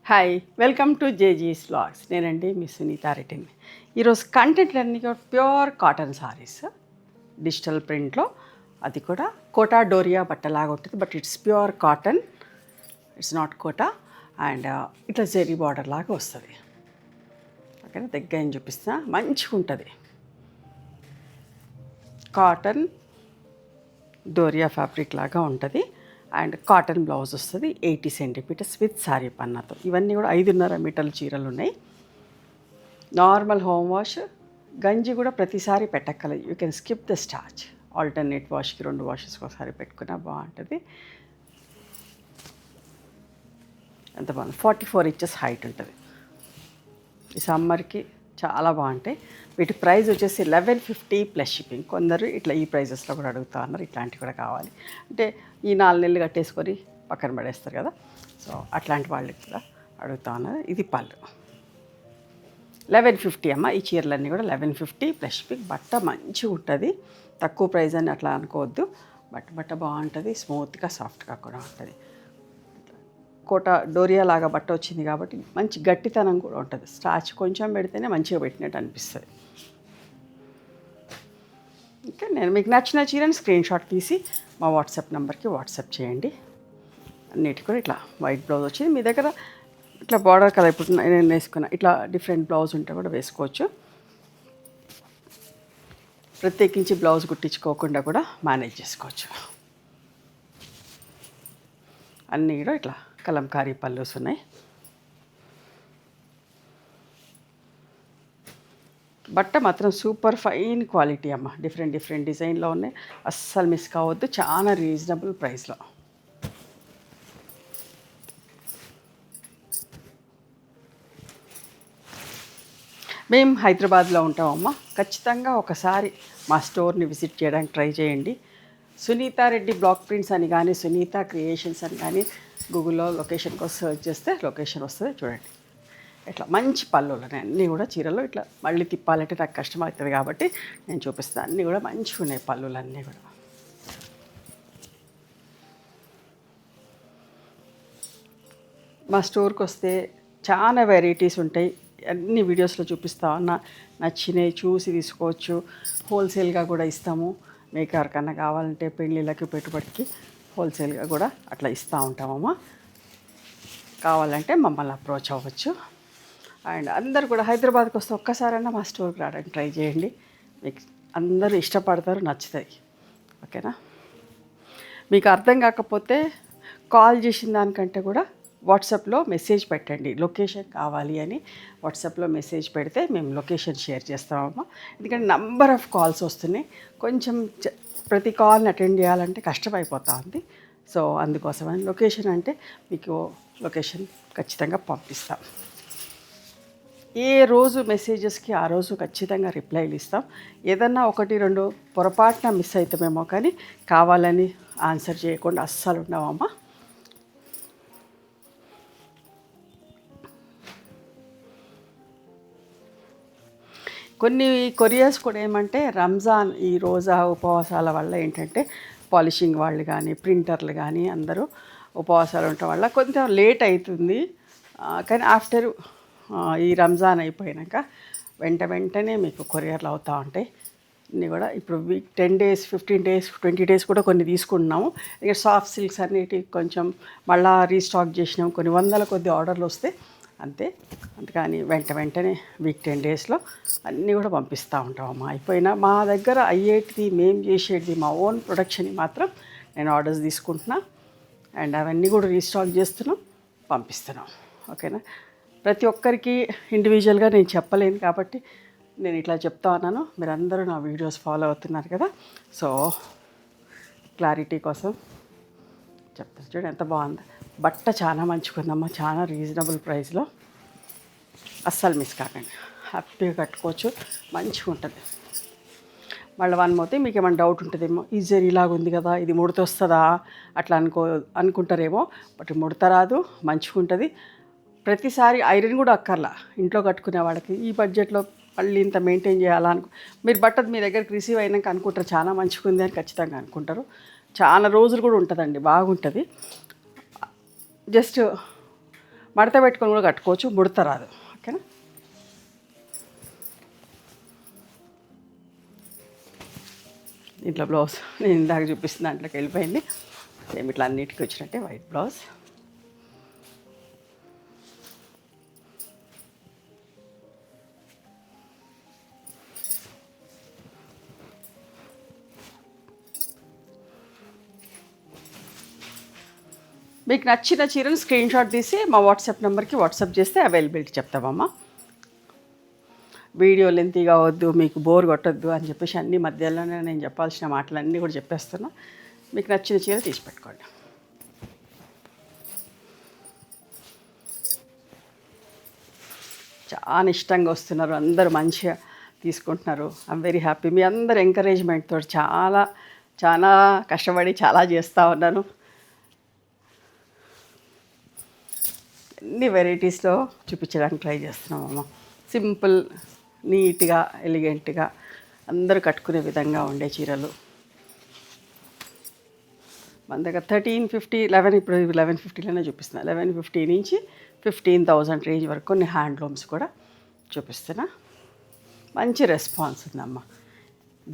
Hi welcome to జేజీస్ vlogs. నేనండి మీ సునీతా రెడ్డిని. ఈరోజు కంటెంట్ అన్నీ కూడా ప్యూర్ కాటన్ సారీస్ డిజిటల్ ప్రింట్లో, అది కూడా కోటా డోరియా బట్టలాగా ఉంటుంది. But it's pure cotton, it's not Kota. And ఇట్లా జెరీ బార్డర్ లాగా వస్తుంది. ఓకేనా, దగ్గర ఏం చూపిస్తున్నా, మంచిగా ఉంటుంది. కాటన్ డోరియా ఫ్యాబ్రిక్ లాగా ఉంటుంది. అండ్ కాటన్ బ్లౌజ్ వస్తుంది 80 సెంటీమీటర్స్ విత్ సారీ పన్నాతో. ఇవన్నీ కూడా 5.5 మీటర్ల చీరలు ఉన్నాయి. నార్మల్ హోమ్ వాష్, గంజి కూడా ప్రతిసారి పెట్టక్కర్లేదు. You can skip the starch. Alternate వాష్కి 2 వాషెస్కి ఒకసారి పెట్టుకున్నా బాగుంటుంది. ఎంత బాగుంది. 44 ఇంచెస్ హైట్ ఉంటుంది. ఈ సమ్మర్కి చాలా బాగుంటాయి. వీటి ప్రైస్ వచ్చేసి 1150 ప్లస్ షిప్పింగ్. కొందరు ఇట్లా ఈ ప్రైజెస్లో కూడా అడుగుతా ఉన్నారు. ఇట్లాంటివి కూడా కావాలి అంటే ఈ 4 నెలలు కట్టేసుకొని పక్కన పడేస్తారు కదా, సో అట్లాంటి వాళ్ళకి కూడా అడుగుతా ఉన్నారు. ఇది పళ్ళు 1150 అమ్మ. ఈ చీరలన్నీ కూడా 1150 ప్లస్ షిప్పింగ్. బట్ట మంచిగా ఉంటుంది, తక్కువ ప్రైస్ అని అట్లా అనుకోవద్దు. బట్ట బాగుంటుంది, స్మూత్గా సాఫ్ట్గా కూడా ఉంటుంది. కోట డోరియా లాగా బట్ట వచ్చింది కాబట్టి మంచి గట్టితనం కూడా ఉంటుంది. స్టార్చ్ కొంచెం పెడితేనే మంచిగా పెట్టినట్టు అనిపిస్తుంది. ఓకే, నేను మీకు నచ్చిన చీరని స్క్రీన్ షాట్ తీసి మా వాట్సాప్ నెంబర్కి వాట్సాప్ చేయండి. అన్నిటి కూడా ఇట్లా వైట్ బ్లౌజ్ వచ్చింది. మీ దగ్గర ఇట్లా బార్డర్ కలర్ ఇప్పుడు నేను వేసుకున్నా ఇట్లా డిఫరెంట్ బ్లౌజ్ ఉంటే కూడా వేసుకోవచ్చు. ప్రత్యేకించి బ్లౌజ్ కుట్టించుకోకుండా కూడా మేనేజ్ చేసుకోవచ్చు. అన్నీ కూడా ఇట్లా కలంకారీ పల్లూస్ ఉన్నాయి. బట్ట మాత్రం సూపర్ ఫైన్ క్వాలిటీ అమ్మ. డిఫరెంట్ డిజైన్లో ఉన్నాయి. అస్సలు మిస్ కావద్దు. చాలా రీజనబుల్ ప్రైస్లో. మేము హైదరాబాద్లో ఉంటామమ్మ. ఖచ్చితంగా ఒకసారి మా స్టోర్ని విజిట్ చేయడానికి ట్రై చేయండి. సునీతా రెడ్డి బ్లాక్ ప్రింట్స్ అని కానీ, సునీత క్రియేషన్స్ అని కానీ గూగుల్లో లొకేషన్ కోసం సర్చ్ చేస్తే లొకేషన్ వస్తుంది. చూడండి, ఇట్లా మంచి పళ్ళులు అన్నీ కూడా చీరలు. ఇట్లా మళ్ళీ తిప్పాలంటే నాకు కష్టం అవుతుంది కాబట్టి నేను చూపిస్తాను. అన్నీ కూడా మంచిగా ఉన్నాయి పళ్ళులు అన్నీ కూడా. మా స్టోర్కి వస్తే చాలా వెరైటీస్ ఉంటాయి. అన్ని వీడియోస్లో చూపిస్తా ఉన్నా. నచ్చినవి చూసి తీసుకోవచ్చు. హోల్సేల్గా కూడా ఇస్తాము. మీకు ఎవరికన్నా కావాలంటే పెళ్ళిళ్ళకి పెట్టుబడికి హోల్సేల్గా కూడా అట్లా ఇస్తూ ఉంటామమ్మా. కావాలంటే మమ్మల్ని అప్రోచ్ అవ్వచ్చు. అండ్ అందరు కూడా హైదరాబాద్కి వస్తే ఒక్కసారైనా మా స్టోర్కి రావడానికి ట్రై చేయండి. మీకు అందరూ ఇష్టపడతారు, నచ్చుతాయి. ఓకేనా, మీకు అర్థం కాకపోతే కాల్ చేసిన దానికంటే కూడా వాట్సాప్లో మెసేజ్ పెట్టండి. లొకేషన్ కావాలి అని వాట్సాప్లో మెసేజ్ పెడితే మేము లొకేషన్ షేర్ చేస్తామమ్మా. ఎందుకంటే నంబర్ ఆఫ్ కాల్స్ వస్తున్నాయి. కొంచెం ప్రతి కాల్ని అటెండ్ చేయాలంటే కష్టమైపోతూ ఉంది. సో అందుకోసమని లొకేషన్ అంటే మీకు లొకేషన్ ఖచ్చితంగా పంపిస్తాం. ఏ రోజు మెసేజెస్కి ఆ రోజు ఖచ్చితంగా రిప్లైలు ఇస్తాం. ఏదన్నా 1-2 పొరపాటున మిస్ అవుతామేమో కానీ కావాలని ఆన్సర్ చేయకుండా అస్సలు ఉండవమ్మా. కొన్ని కొరియర్స్ కూడా ఏమంటే రంజాన్ ఈ రోజా ఉపవాసాల వల్ల ఏంటంటే పాలిషింగ్ వాళ్ళు కానీ ప్రింటర్లు కానీ అందరూ ఉపవాసాలు ఉండటం వల్ల కొంచెం లేట్ అవుతుంది. కానీ ఆఫ్టర్ ఈ రంజాన్ అయిపోయాక వెంటనే మీకు కొరియర్లు అవుతూ ఉంటాయి. ఇన్ని కూడా ఇప్పుడు 10 days 15 days 20 days కూడా కొన్ని తీసుకుంటున్నాము. ఇక సాఫ్ట్ సిల్క్స్ అన్నిటి కొంచెం మళ్ళీ రీస్టాక్ చేసినాము. కొన్ని వందల కొద్ది ఆర్డర్లు వస్తే అంతే. అందుకని వెంటనే వీక్ 10 daysలో అన్నీ కూడా పంపిస్తూ ఉంటామమ్మా. అయిపోయినా మా దగ్గర అయ్యేటిది మేము చేసేది మా ఓన్ ప్రొడక్షన్ మాత్రం నేను ఆర్డర్స్ తీసుకుంటున్నా. అండ్ అవన్నీ కూడా రీస్టాక్ చేస్తున్నాం, పంపిస్తున్నాం. ఓకేనా, ప్రతి ఒక్కరికి ఇండివిజువల్గా నేను చెప్పలేను కాబట్టి నేను ఇట్లా చెప్తా ఉన్నాను. మీరందరూ నా వీడియోస్ ఫాలో అవుతున్నారు కదా, సో క్లారిటీ కోసం చెప్తాను. చూడండి ఎంత బాగుంది. బట్ట చాలా మంచిగుందమ్మా, చాలా రీజనబుల్ ప్రైస్లో. అస్సలు మిస్ కాకండి, హ్యాపీగా కట్టుకోవచ్చు, మంచిగా ఉంటుంది. మళ్ళీ వన్ మోతే మీకు ఏమైనా డౌట్ ఉంటుందేమో, ఈ జరీ ఇలాగ ఉంది కదా, ఇది ముడత వస్తుందా అట్లా అనుకుంటారేమో. బట్ ముడత రాదు, మంచిగా ఉంటుంది. ప్రతిసారి ఐరన్ కూడా అక్కర్లా. ఇంట్లో కట్టుకునే వాళ్ళకి ఈ బడ్జెట్లో మళ్ళీ ఇంత మెయింటైన్ చేయాలా మీరు బట్ట మీ దగ్గరికి రిసీవ్ అయినాక అనుకుంటారు చాలా మంచిగా ఉంది అని ఖచ్చితంగా అనుకుంటారు. చాలా రోజులు కూడా ఉంటుందండి, బాగుంటుంది. జస్ట్ మడత పెట్టుకొని కూడా కట్టుకోవచ్చు, ముడత రాదు. ఓకేనా. దీంట్లో బ్లౌజ్ నేను ఇందాక చూపిస్తున్న దాంట్లోకి వెళ్ళిపోయింది. సేమ్ ఇట్లా అన్నిటికీ వచ్చినట్టే వైట్ బ్లౌజ్. మీకు నచ్చిన చీరను స్క్రీన్ షాట్ తీసి మా వాట్సాప్ నెంబర్కి వాట్సాప్ చేస్తే అవైలబిలిటీ చెప్తామమ్మా. వీడియో లెంతీగా వద్దు, మీకు బోర్ కొట్టద్దు అని చెప్పేసి అన్ని మధ్యలోనే నేను చెప్పాల్సిన మాటలన్నీ కూడా చెప్పేస్తున్నా. మీకు నచ్చిన చీర తీసి పెట్టుకోండి. చాలా ఇష్టంగా వస్తున్నారు, అందరూ మంచిగా తీసుకుంటున్నారు. I'm very happy. మీ అందరు ఎంకరేజ్మెంట్తో చాలా కష్టపడి చాలా చేస్తూ ఉన్నాను. అన్ని వెరైటీస్లో చూపించడానికి ట్రై చేస్తున్నామమ్మ. సింపుల్, నీట్గా, ఎలిగెంట్గా అందరూ కట్టుకునే విధంగా ఉండే చీరలు మన దగ్గర 1350, 11, ఇప్పుడు 1150లోనే చూపిస్తున్నా. 1150 నుంచి 15,000 రేంజ్ వరకు కొన్ని హ్యాండ్లూమ్స్ కూడా చూపిస్తున్నా. మంచి రెస్పాన్స్ ఉందమ్మా.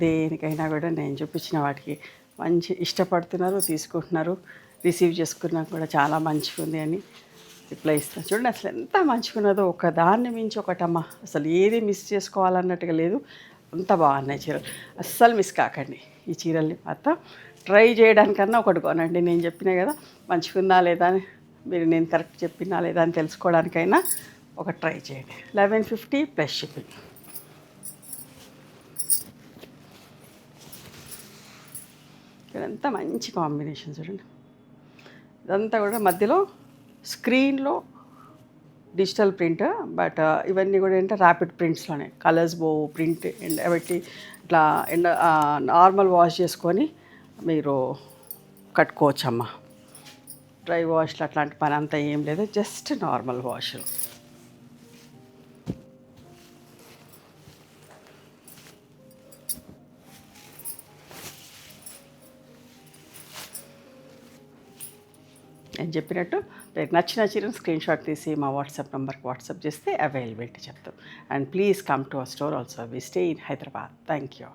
దేనికైనా కూడా నేను చూపించిన వాటికి మంచి ఇష్టపడుతున్నారు, తీసుకుంటున్నారు. రిసీవ్ చేసుకున్నా కూడా చాలా మంచిగా ఉంది అని రిప్లై ఇస్తాను. చూడండి అసలు ఎంత మంచిగున్నదో, ఒక దాన్ని మించి ఒకటమ్మా. అసలు ఏది మిస్ చేసుకోవాలన్నట్టుగా లేదు, అంత బాగున్నాయి చీరలు. అస్సలు మిస్ కాకండి ఈ చీరల్ని. మొత్తం ట్రై చేయడానికన్నా ఒకటి కొనండి. నేను చెప్పినా కదా, మంచిగుందా లేదా అని, మీరు నేను కరెక్ట్ చెప్పినా లేదా అని తెలుసుకోవడానికైనా ఒక ట్రై చేయండి. 1150 ప్లస్ షిప్పింగ్. ఇదంతా మంచి కాంబినేషన్ చూడండి. ఇదంతా కూడా మధ్యలో స్క్రీన్లో డిజిటల్ ప్రింట్, బట్ ఇవన్నీ కూడా ఏంటంటే ర్యాపిడ్ ప్రింట్స్లోనే కలర్స్ పోవు, ప్రింట్ ఎండబెట్టి ఇట్లా నార్మల్ వాష్ చేసుకొని మీరు కట్టుకోవచ్చమ్మా. డ్రై వాష్లు అట్లాంటి పని అంతా ఏం లేదు, జస్ట్ నార్మల్ వాష్. నేను చెప్పినట్టు మీకు నచ్చిన చీరను స్క్రీన్ షాట్ తీసి మా వాట్సాప్ నెంబర్కి వాట్సాప్ చేస్తే అవైలబిలిటీ చెప్తాం. And please come to our store also. We stay in Hyderabad. Thank you.